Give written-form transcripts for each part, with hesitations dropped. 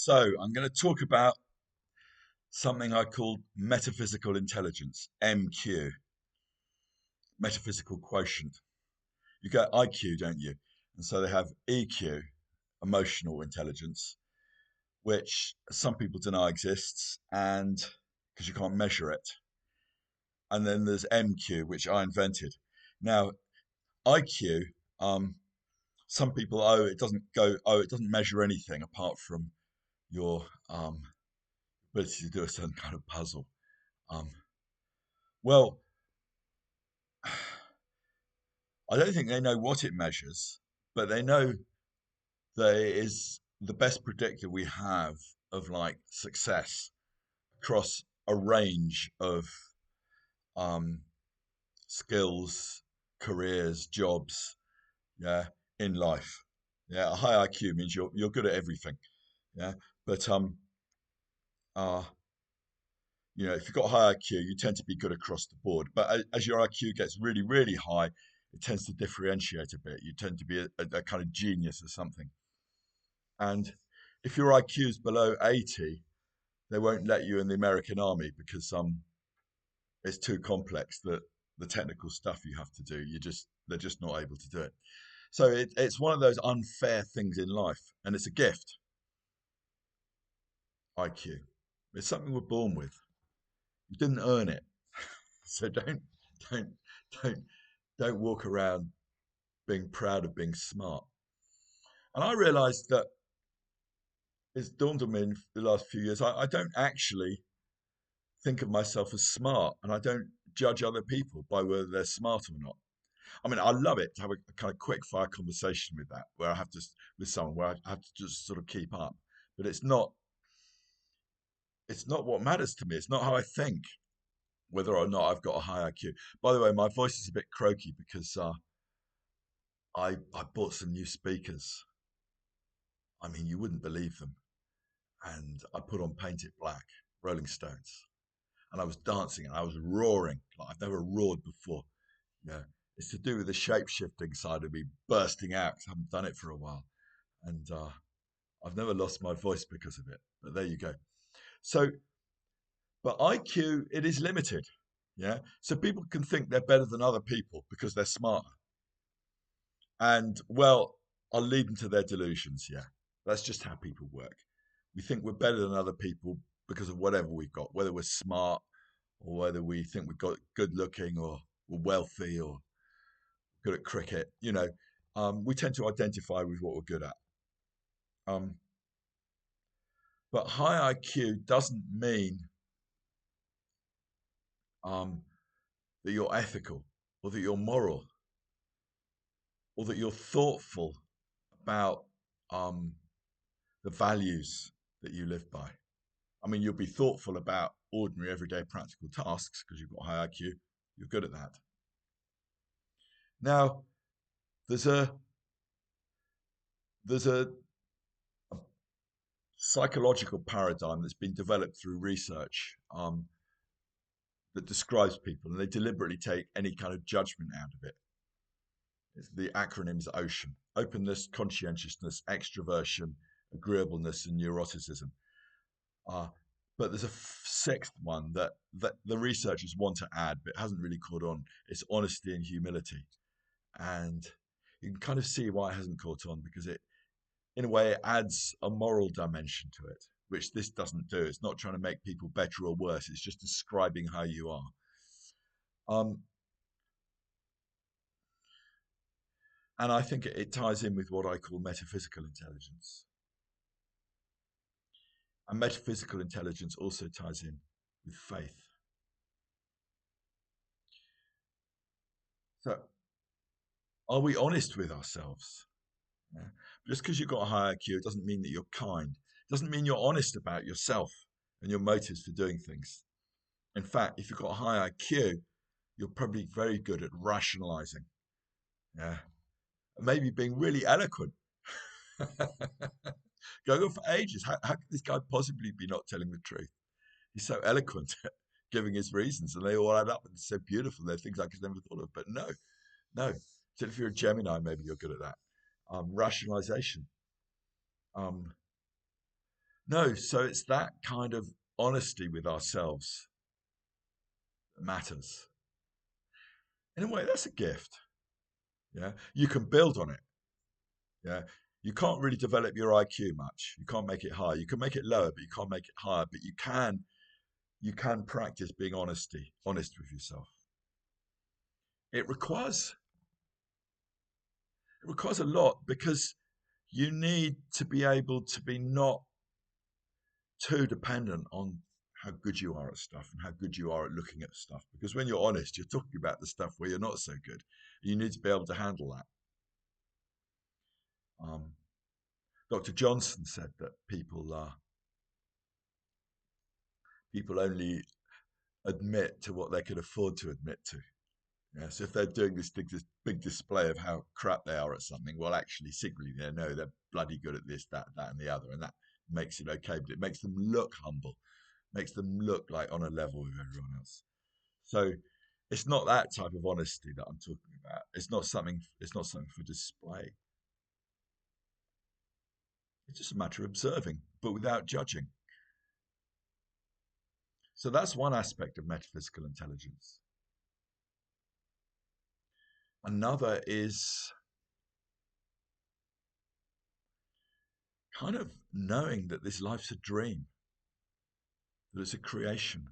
So, I'm going to talk about something I call metaphysical intelligence, MQ, metaphysical quotient. You get IQ, don't you? And so they have EQ, emotional intelligence, which some people deny exists, and because you can't measure it. And then there's MQ, which I invented. Now, IQ, some people, it doesn't measure anything apart from your ability to do a certain kind of puzzle. Um, well, I don't think they know what it measures, but they know that it is the best predictor we have of like success across a range of um, skills, careers, jobs, yeah, in life. Yeah, a high IQ means you're good at everything. Yeah, but uh, if you've got a high IQ, you tend to be good across the board. But as your IQ gets really, really high, it tends to differentiate a bit. You tend to be a kind of genius or something. And if your IQ is below 80, they won't let you in the American army because it's too complex. The technical stuff you have to do, they're just not able to do it. So it's one of those unfair things in life, and it's a gift. IQ. It's something we're born with. You didn't earn it, so don't don't don't walk around being proud of being smart. And I realised that it's dawned on me in the last few years. I don't actually think of myself as smart, and I don't judge other people by whether they're smart or not. I mean, I love it to have a kind of quick fire conversation with that, where I have to with someone where I have to just sort of keep up. But it's not what matters to me. It's not how I think, whether or not I've got a high IQ. By the way, my voice is a bit croaky because I bought some new speakers. I mean, you wouldn't believe them, and I put on Paint It Black, Rolling Stones, and I was dancing and I was roaring like I've never roared before. Yeah, it's to do with the shape shifting side of me bursting out because I haven't done it for a while, and I've never lost my voice because of it. But there you go. So, but IQ, it is limited. Yeah, so people can think they're better than other people because they're smarter, and well, I'll lead them to their delusions. Yeah, that's just how people work. We think we're better than other people because of whatever we've got, whether we're smart or whether we think we've got good looking or we're wealthy or good at cricket. We tend to identify with what we're good at. Um, but high IQ doesn't mean um, that you're ethical or that you're moral or that you're thoughtful about um, the values that you live by. I mean, you'll be thoughtful about ordinary, everyday, practical tasks because you've got high IQ. You're good at that. Now, there's a there's a psychological paradigm that's been developed through research that describes people, and they deliberately take any kind of judgment out of it. The acronym's OCEAN: openness, conscientiousness, extroversion, agreeableness, and neuroticism. Uh, but there's a sixth one that the researchers want to add, but it hasn't really caught on. It's honesty and humility. And you can kind of see why it hasn't caught on because in a way, it adds a moral dimension to it, which this doesn't do. It's not trying to make people better or worse. It's just describing how you are. Um, and I think it ties in with what I call metaphysical intelligence. And metaphysical intelligence also ties in with faith. So, are we honest with ourselves? Yeah. Just because you've got a high IQ doesn't mean that you're kind. It doesn't mean you're honest about yourself and your motives for doing things. In fact, if you've got a high IQ, you're probably very good at rationalizing. Yeah. Maybe being really eloquent. Going on for ages. How could this guy possibly be not telling the truth? He's so eloquent at giving his reasons, and they all add up, and it's so beautiful. They're things I could never thought of. But no, no. So if you're a Gemini, maybe you're good at that. Rationalization. Um, No, so it's that kind of honesty with ourselves that matters. In a way, that's a gift. Yeah, you can build on it. Yeah, you can't really develop your IQ much. You can't make it higher. You can make it lower, but you can't make it higher. But you can practice being honest with yourself. It requires a lot because you need to be able to be not too dependent on how good you are at stuff and how good you are at looking at stuff. Because when you're honest, you're talking about the stuff where you're not so good. You need to be able to handle that. Um, Dr. Johnson said that people only admit to what they can afford to admit to. Yeah, so if they're doing this big display of how crap they are at something, well, actually, secretly they know they're bloody good at this, that, and the other, and that makes it okay. But it makes them look humble, makes them look like on a level with everyone else. So it's not that type of honesty that I'm talking about. It's not something. It's not something for display. It's just a matter of observing, but without judging. So that's one aspect of metaphysical intelligence. Another is kind of knowing that this life's a dream, that it's a creation.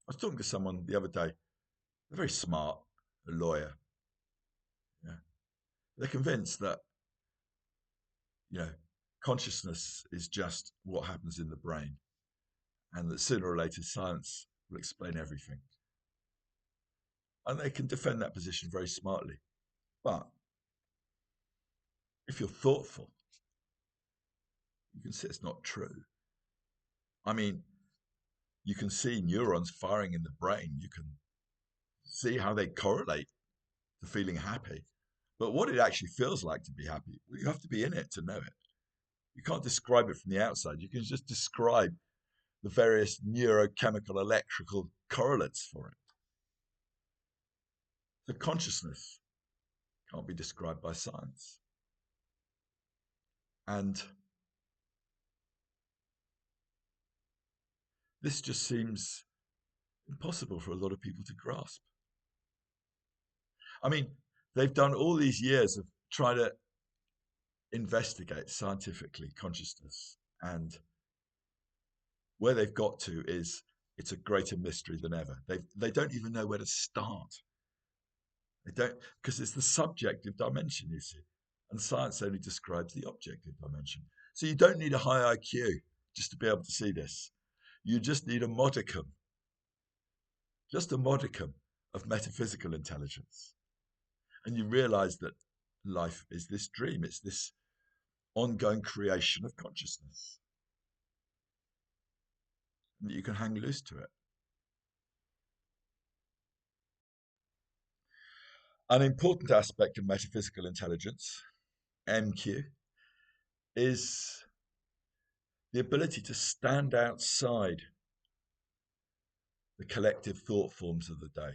I was talking to someone the other day, they're very smart, a lawyer. Yeah. They're convinced that, you know, consciousness is just what happens in the brain, and that sooner or later science will explain everything. And they can defend that position very smartly. But if you're thoughtful, you can see it's not true. I mean, you can see neurons firing in the brain. You can see how they correlate to feeling happy. But what it actually feels like to be happy, well, you have to be in it to know it. You can't describe it from the outside. You can just describe the various neurochemical electrical correlates for it. So consciousness can't be described by science. And this just seems impossible for a lot of people to grasp. I mean, they've done all these years of trying to investigate scientifically consciousness, and where they've got to is it's a greater mystery than ever. They don't even know where to start. They don't, because it's the subjective dimension, you see, and science only describes the objective dimension. So you don't need a high IQ just to be able to see this. You just need just a modicum of metaphysical intelligence, and you realize that life is this dream. It's this ongoing creation of consciousness, and that you can hang loose to it. An important aspect of metaphysical intelligence, MQ, is the ability to stand outside the collective thought forms of the day.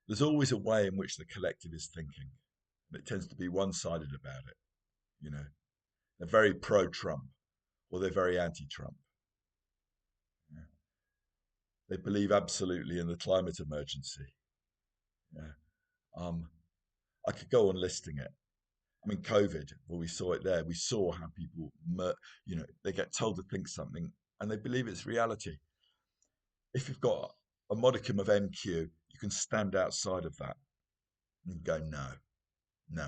There's always a way in which the collective is thinking, and it tends to be one sided about it. You know, they're very pro Trump or they're very anti Trump. Yeah. They believe absolutely in the climate emergency. Yeah. Um, I could go on listing it. I mean, COVID, well, we saw it there. We saw how people, they get told to think something and they believe it's reality. If you've got a modicum of MQ, you can stand outside of that and go, no, no,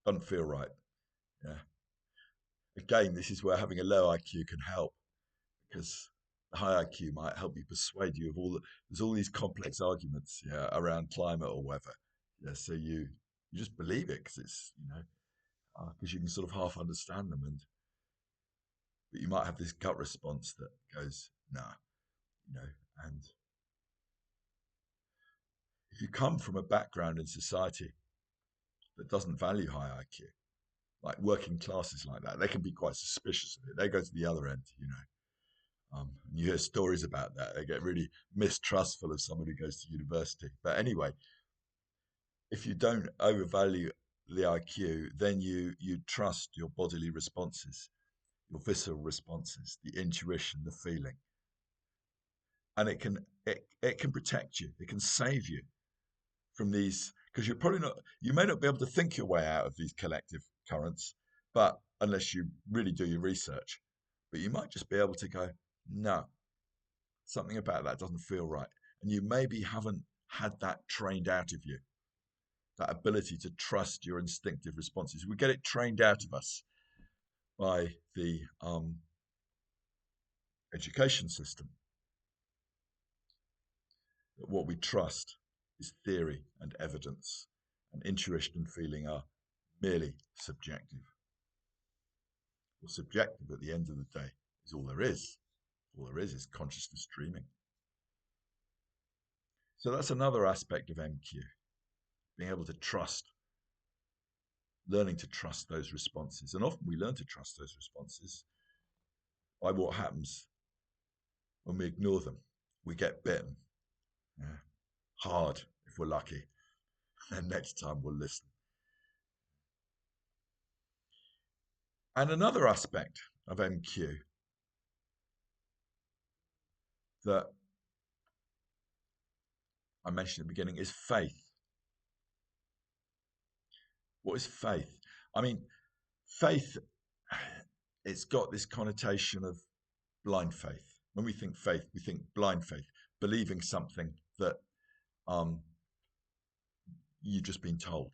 doesn't feel right. Yeah. Again, this is where having a low IQ can help because the high IQ might help you persuade you of there's all these complex arguments, yeah, around climate or weather. Yeah, so you just believe it because it's, because you can sort of half understand them, but you might have this gut response that goes, nah, you know, and if you come from a background in society that doesn't value high IQ, like working classes like that, they can be quite suspicious of it. They go to the other end, you hear stories about that. They get really mistrustful of someone who goes to university. But anyway, if you don't overvalue the IQ, then you trust your bodily responses, your visceral responses, the intuition, the feeling, and it can protect you. It can save you from these, because you may not be able to think your way out of these collective currents, but unless you really do your research, but you might just be able to go, no, something about that doesn't feel right, and you maybe haven't had that trained out of you, that ability to trust your instinctive responses. We get it trained out of us by the education system. That what we trust is theory and evidence, and intuition and feeling are merely subjective. Well, subjective at the end of the day is all there is. All there is consciousness streaming. So that's another aspect of MQ, being able to trust, learning to trust those responses. And often we learn to trust those responses by what happens when we ignore them. We get bitten, yeah, hard if we're lucky, and next time we'll listen. And another aspect of MQ that I mentioned at the beginning is faith. What is faith? I mean, faith, it's got this connotation of blind faith. When we think faith, we think blind faith, believing something that you've just been told.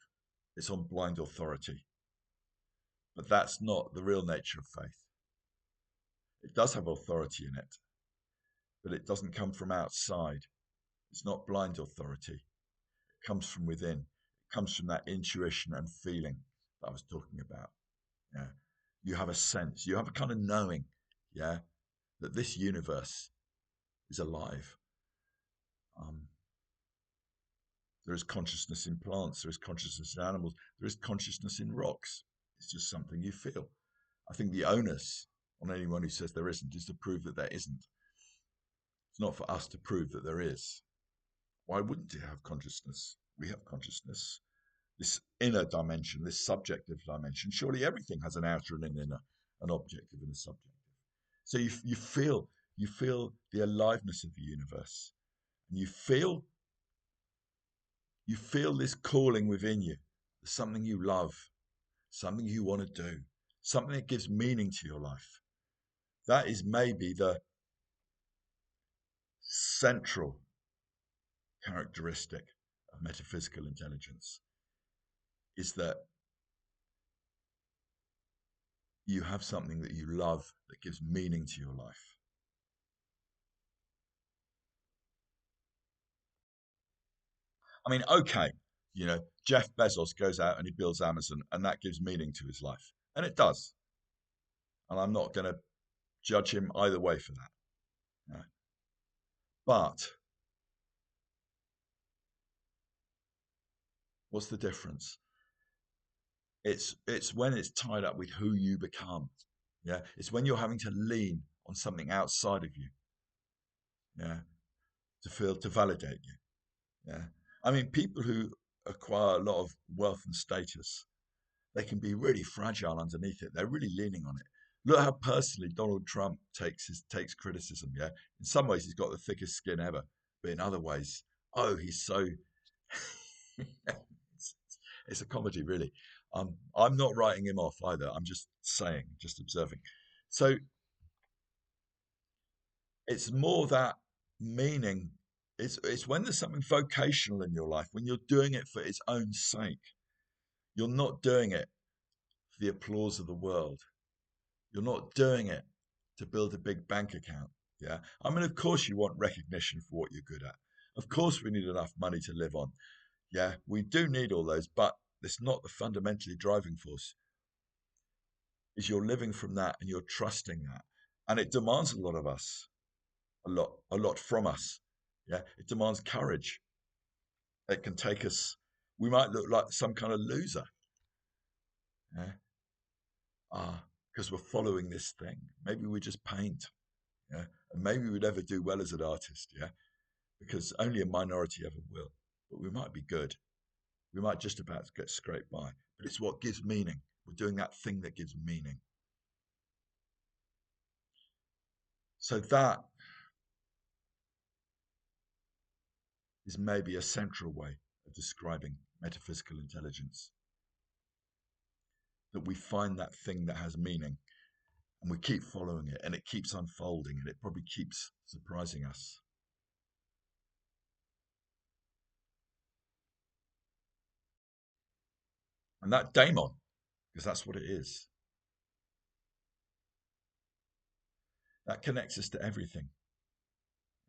It's on blind authority. But that's not the real nature of faith. It does have authority in it, but it doesn't come from outside. It's not blind authority. It comes from within. It comes from that intuition and feeling that I was talking about. Yeah. You have a sense, you have a kind of knowing, yeah, that this universe is alive. There is consciousness in plants, there is consciousness in animals, there is consciousness in rocks. It's just something you feel. I think the onus on anyone who says there isn't is to prove that there isn't. It's not for us to prove that there is. Why wouldn't it have consciousness? We have consciousness. This inner dimension, this subjective dimension. Surely everything has an outer and an inner, an objective and a subjective. So you feel the aliveness of the universe, and you feel this calling within you. There's something you love, something you want to do, something that gives meaning to your life. That is maybe the central characteristic of metaphysical intelligence, is that you have something that you love that gives meaning to your life. I mean, okay, Jeff Bezos goes out and he builds Amazon, and that gives meaning to his life. And it does. And I'm not going to judge him either way for that. Yeah. But what's the difference? It's when it's tied up with who you become. Yeah. It's when you're having to lean on something outside of you. Yeah. To validate you. Yeah. I mean, people who acquire a lot of wealth and status, they can be really fragile underneath it. They're really leaning on it. Look how personally Donald Trump takes criticism. Yeah, in some ways he's got the thickest skin ever, but in other ways, oh, he's so. it's, it's a comedy, really. I'm not writing him off either. I'm just saying, just observing. So it's more that meaning. It's when there's something vocational in your life, when you're doing it for its own sake. You're not doing it for the applause of the world. You're not doing it to build a big bank account. Yeah. I mean, of course, you want recognition for what you're good at. Of course, we need enough money to live on. Yeah. We do need all those, but it's not the fundamentally driving force. Is you're living from that and you're trusting that. And it demands a lot of us, a lot from us. Yeah. It demands courage. It can take us, we might look like some kind of loser. Yeah. Because we're following this thing. Maybe we just paint. Yeah. And maybe we'd never do well as an artist. Yeah. Because only a minority ever will. But we might be good. We might just about get scraped by. but it's what gives meaning. We're doing that thing that gives meaning. So that is maybe a central way of describing metaphysical intelligence. That we find that thing that has meaning and we keep following it and it keeps unfolding and it probably keeps surprising us. And that daemon, because that's what it is, that connects us to everything.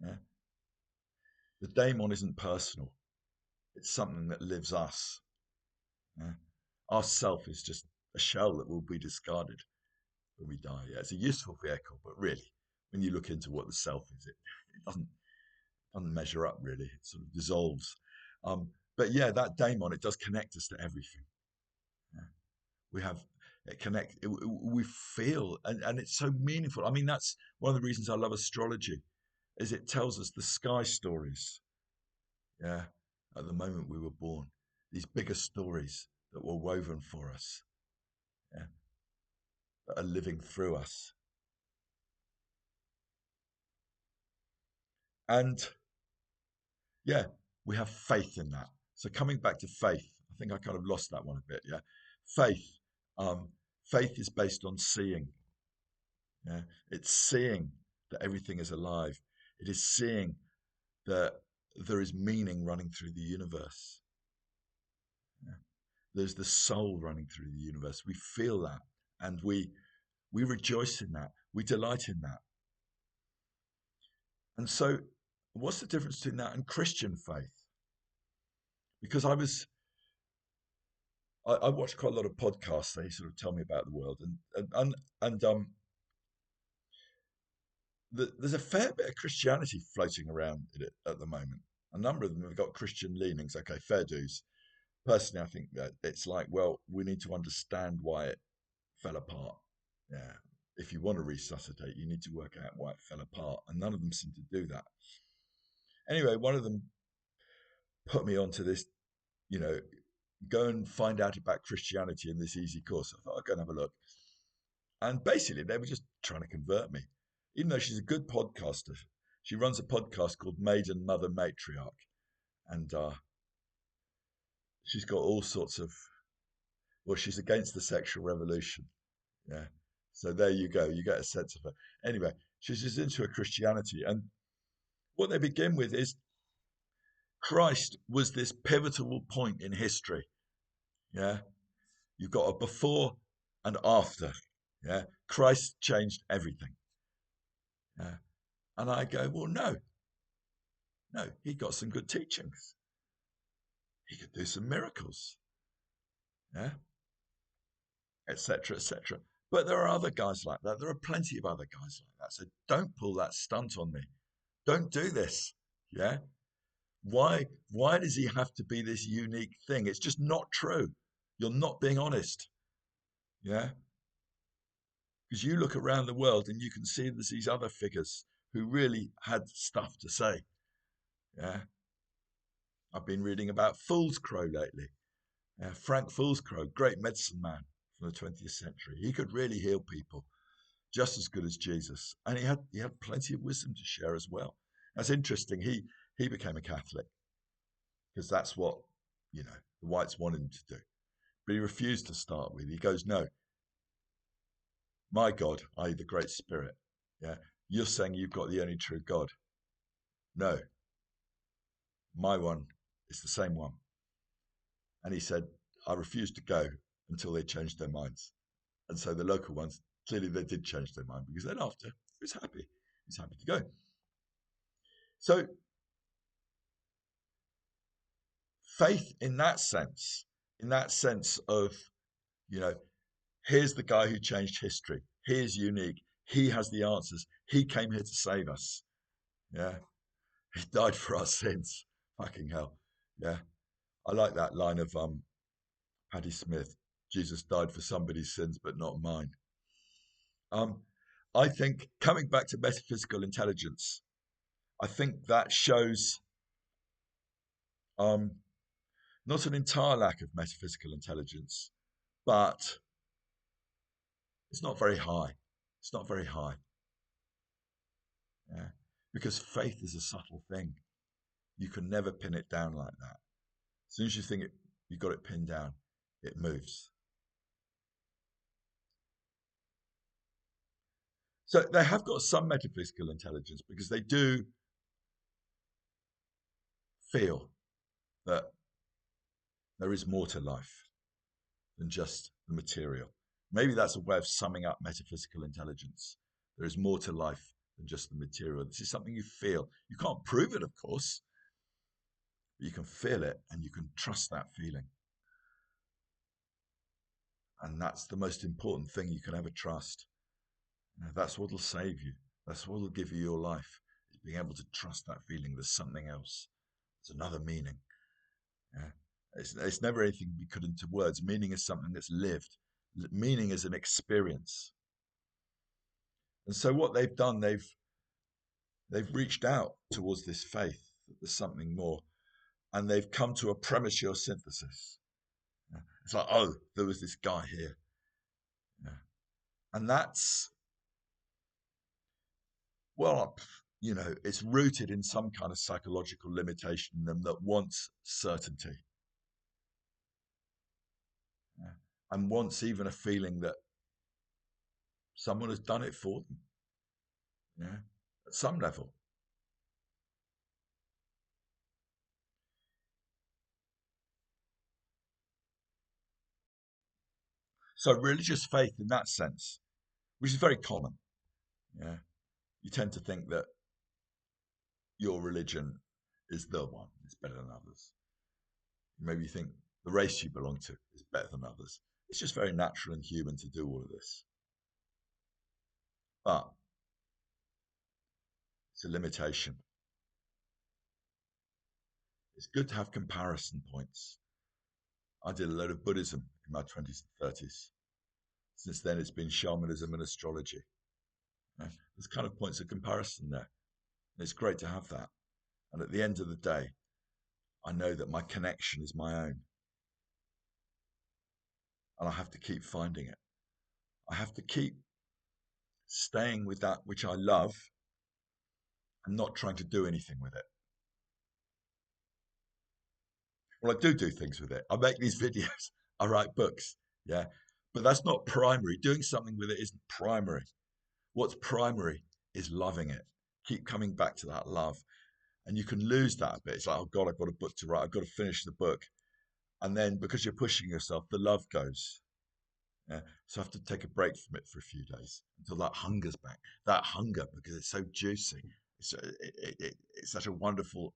Yeah? The daemon isn't personal, it's something that lives us. Yeah? Our self is just a shell that will be discarded when we die. Yeah, it's a useful vehicle, but really, when you look into what the self is, it doesn't measure up really. It sort of dissolves. But yeah, that daemon, it does connect us to everything. Yeah. We have it connect. We feel, and it's so meaningful. I mean, that's one of the reasons I love astrology, is it tells us the sky stories. Yeah, at the moment we were born, these bigger stories that were woven for us. Yeah, that are living through us. And yeah, we have faith in that. So coming back to faith, I think I kind of lost that one a bit. Yeah, faith. Um, faith is based on seeing. Yeah, it's seeing that everything is alive. It is seeing that there is meaning running through the universe. Yeah. There's the soul running through the universe. We feel that, and we rejoice in that. We delight in that. And so, what's the difference between that and Christian faith? Because I watch quite a lot of podcasts. They sort of tell me about the world, and there's a fair bit of Christianity floating around in it at the moment. A number of them have got Christian leanings. Okay, fair dues. Personally, I think that it's like, well, we need to understand why it fell apart. Yeah. If you want to resuscitate, you need to work out why it fell apart. And none of them seem to do that. Anyway, one of them put me onto this, you know, go and find out about Christianity in this easy course. I thought I'd go and have a look. And basically, they were just trying to convert me. Even though she's a good podcaster, she runs a podcast called Maiden Mother Matriarch. And she's got all sorts of, well, she's against the sexual revolution. Yeah. So there you go. You get a sense of her. Anyway, she's just into her Christianity. And what they begin with is Christ was this pivotal point in history. Yeah. You've got a before and after. Yeah. Christ changed everything. Yeah. And I go, well, no, he got some good teachings. He could do some miracles. Yeah. Etc. Etc. But there are other guys like that. There are plenty of other guys like that. So don't pull that stunt on me. Don't do this. Yeah. Why does he have to be this unique thing? It's just not true. You're not being honest. Yeah. Because you look around the world and you can see there's these other figures who really had stuff to say. Yeah. I've been reading about Fool's Crow lately. Frank Fool's Crow, great medicine man from the 20th century. He could really heal people just as good as Jesus. And he had plenty of wisdom to share as well. That's interesting. He became a Catholic because that's what, the whites wanted him to do. But he refused to start with. He goes, no, my God, i.e. the Great Spirit. Yeah. You're saying you've got the only true God. No, my one is the same one. And he said, I refuse to go until they changed their minds. And so the local ones, clearly they did change their mind because then after, he was happy. He was happy to go. So faith in that sense of, you know, here's the guy who changed history. He is unique. He has the answers. He came here to save us. Yeah. He died for our sins. Fucking hell. Yeah. I like that line of Patti Smith. Jesus died for somebody's sins, but not mine. Um, I think coming back to metaphysical intelligence, I think that shows um, Not an entire lack of metaphysical intelligence, but it's not very high. It's not very high. Yeah. Because faith is a subtle thing. You can never pin it down like that. As soon as you think you got it pinned down, it moves. So they have got some metaphysical intelligence because they do feel that there is more to life than just the material. Maybe that's a way of summing up metaphysical intelligence. There is more to life than just the material. This is something you feel. You can't prove it, of course, but you can feel it and you can trust that feeling. And that's the most important thing you can ever trust. That's what will save you. That's what will give you your life. Is being able to trust that feeling. There's something else. There's another meaning. Yeah. It's never anything to be put into words. Meaning is something that's lived. Meaning is an experience. And so what they've done, they've reached out towards this faith that there's something more, and they've come to a premature synthesis. Yeah. It's like, oh, there was this guy here. Yeah. And that's, well, it's rooted in some kind of psychological limitation in them that wants certainty. Yeah. And wants even a feeling that someone has done it for them. Yeah. At some level. So religious faith in that sense, which is very common. Yeah. You tend to think that your religion is the one, it's better than others. Maybe you think the race you belong to is better than others. It's just very natural and human to do all of this. But it's a limitation. It's good to have comparison points. I did a load of Buddhism in my 20s and 30s. Since then, it's been shamanism and astrology. Yeah. There's kind of points of comparison there. And it's great to have that. And at the end of the day, I know that my connection is my own. And I have to keep finding it. I have to keep staying with that which I love and not trying to do anything with it. Well, I do things with it. I make these videos. I write books. Yeah. But that's not primary. Doing something with it isn't primary. What's primary is loving it. Keep coming back to that love. And you can lose that a bit. It's like, oh God, I've got a book to write. I've got to finish the book. And then because you're pushing yourself, the love goes. Yeah. So I have to take a break from it for a few days until that hunger's back. That hunger, because it's so juicy. It's such a wonderful,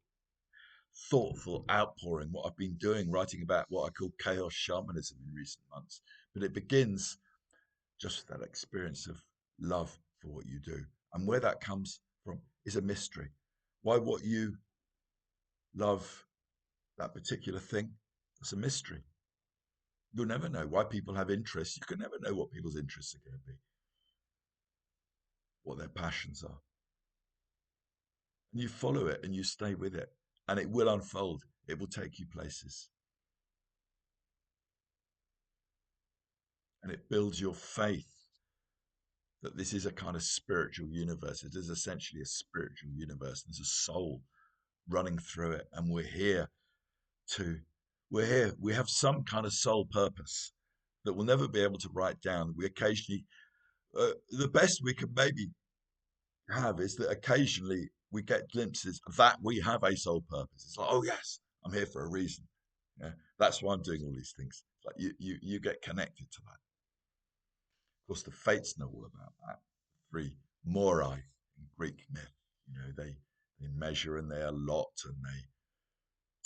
thoughtful outpouring. What I've been doing, writing about what I call chaos shamanism in recent months. But it begins just with that experience of love for what you do. And where that comes from is a mystery. Why what you love that particular thing, it's a mystery. You'll never know why people have interests. You can never know what people's interests are going to be, what their passions are. And you follow it and you stay with it, and it will unfold. It will take you places. And it builds your faith that this is a kind of spiritual universe. It is essentially a spiritual universe. There's a soul running through it, and to, we're here. We have some kind of soul purpose that we'll never be able to write down. We occasionally, the best we can maybe have is that occasionally we get glimpses that we have a soul purpose. It's like, oh yes, I'm here for a reason. Yeah, that's why I'm doing all these things. Like you get connected to that. Of course, the fates know all about that. Three Morai in Greek myth, they measure and they allot and they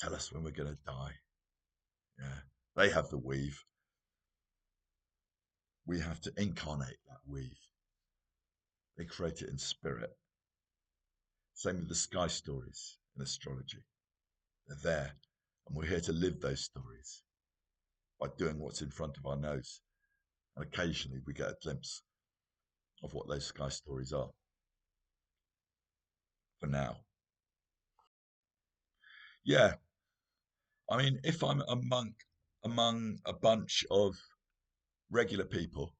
tell us when we're going to die. Yeah, they have the weave. We have to incarnate that weave. They create it in spirit. Same with the sky stories in astrology. They're there, and we're here to live those stories by doing what's in front of our nose. And occasionally we get a glimpse of what those sky stories are. For now. Yeah, I mean, if I'm among a bunch of regular people,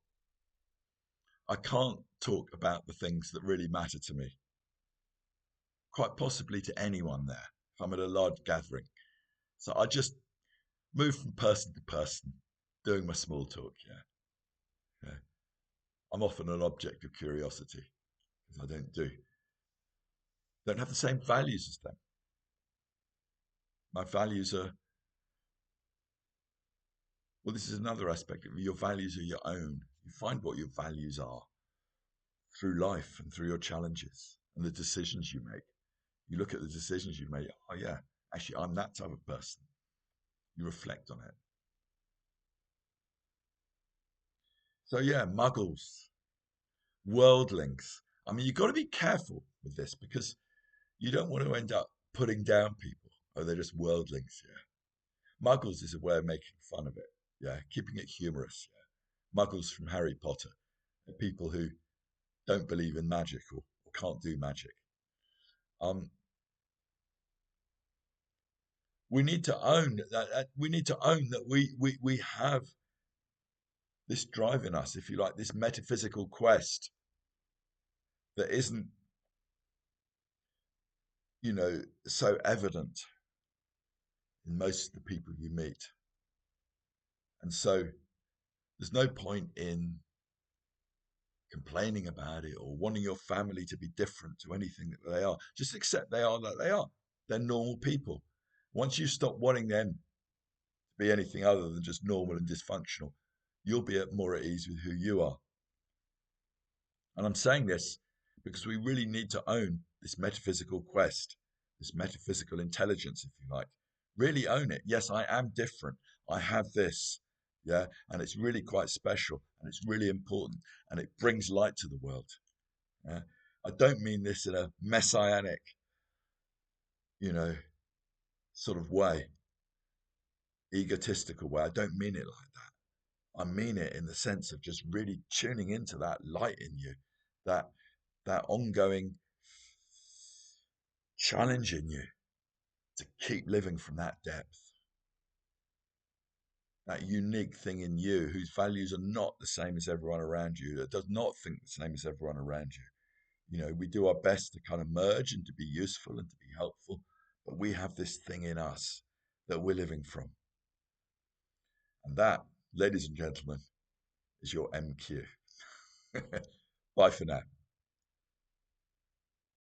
I can't talk about the things that really matter to me, quite possibly to anyone there, if I'm at a large gathering. So I just move from person to person, doing my small talk. Yeah. I'm often an object of curiosity because I don't have the same values as them. My values are, well, this is another aspect of it. Your values are your own. You find what your values are through life and through your challenges and the decisions you make. You look at the decisions you make. Oh yeah, actually, I'm that type of person. You reflect on it. So yeah, muggles, worldlings. I mean, you've got to be careful with this because you don't want to end up putting down people. Oh, they're just worldlings. Yeah, muggles is a way of making fun of it. Yeah, keeping it humorous. Yeah, muggles from Harry Potter. They're people who don't believe in magic or can't do magic. Um, we need to own that. We need to own that we have this drive in us, if you like, this metaphysical quest that isn't, so evident in most of the people you meet. And so there's no point in complaining about it or wanting your family to be different to anything that they are. Just accept they are like they are. They're normal people. Once you stop wanting them to be anything other than just normal and dysfunctional, you'll be more at ease with who you are. And I'm saying this because we really need to own this metaphysical quest, this metaphysical intelligence, if you like. Really own it. Yes, I am different. I have this. Yeah. And it's really quite special and it's really important and it brings light to the world. Yeah. I don't mean this in a messianic, you know, sort of way, egotistical way. I don't mean it like that. I mean it in the sense of just really tuning into that light in you, that that ongoing challenge in you to keep living from that depth, that unique thing in you whose values are not the same as everyone around you, that does not think the same as everyone around you. We do our best to kind of merge and to be useful and to be helpful, but we have this thing in us that we're living from. And that, ladies and gentlemen, is your MQ. Bye for now.